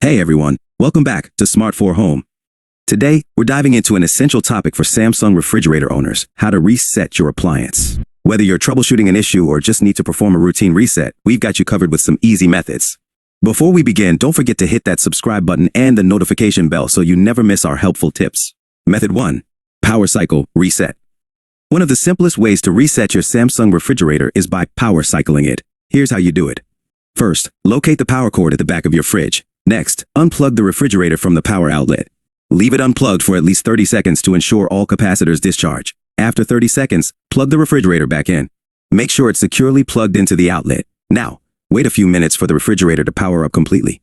Hey everyone, welcome back to Smart 4 Home. Today, we're diving into an essential topic for Samsung refrigerator owners, how to reset your appliance. Whether you're troubleshooting an issue or just need to perform a routine reset, we've got you covered with some easy methods. Before we begin, don't forget to hit that subscribe button and the notification bell so you never miss our helpful tips. Method 1. Power cycle reset. One of the simplest ways to reset your Samsung refrigerator is by power cycling it. Here's how you do it. First, locate the power cord at the back of your fridge. Next, unplug the refrigerator from the power outlet. Leave it unplugged for at least 30 seconds to ensure all capacitors discharge. After 30 seconds, plug the refrigerator back in. Make sure it's securely plugged into the outlet. Now, wait a few minutes for the refrigerator to power up completely.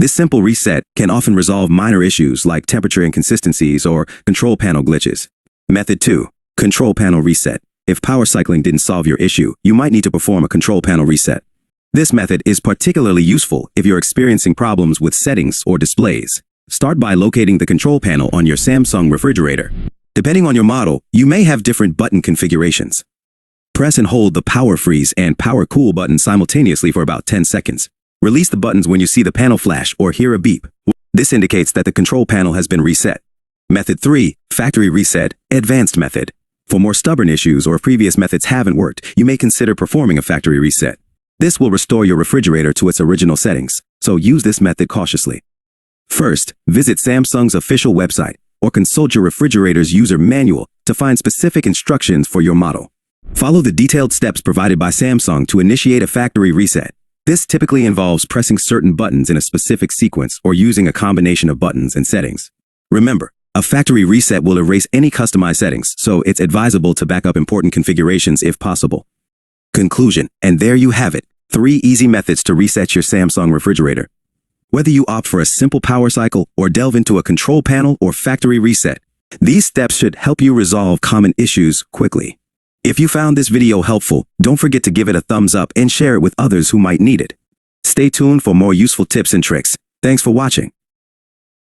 This simple reset can often resolve minor issues like temperature inconsistencies or control panel glitches. Method 2. Control panel reset. If power cycling didn't solve your issue, you might need to perform a control panel reset. This method is particularly useful if you're experiencing problems with settings or displays. Start by locating the control panel on your Samsung refrigerator. Depending on your model, you may have different button configurations. Press and hold the power freeze and power cool buttons simultaneously for about 10 seconds. Release the buttons when you see the panel flash or hear a beep. This indicates that the control panel has been reset. Method 3. Factory reset, advanced method. For more stubborn issues or if previous methods haven't worked, you may consider performing a factory reset. This will restore your refrigerator to its original settings, so use this method cautiously. First, visit Samsung's official website or consult your refrigerator's user manual to find specific instructions for your model. Follow the detailed steps provided by Samsung to initiate a factory reset. This typically involves pressing certain buttons in a specific sequence or using a combination of buttons and settings. Remember, a factory reset will erase any customized settings, so it's advisable to back up important configurations if possible. Conclusion, and there you have it, 3 easy methods to reset your Samsung refrigerator. Whether you opt for a simple power cycle or delve into a control panel or factory reset, these steps should help you resolve common issues quickly. If you found this video helpful, don't forget to give it a thumbs up and share it with others who might need it. Stay tuned for more useful tips and tricks. Thanks for watching.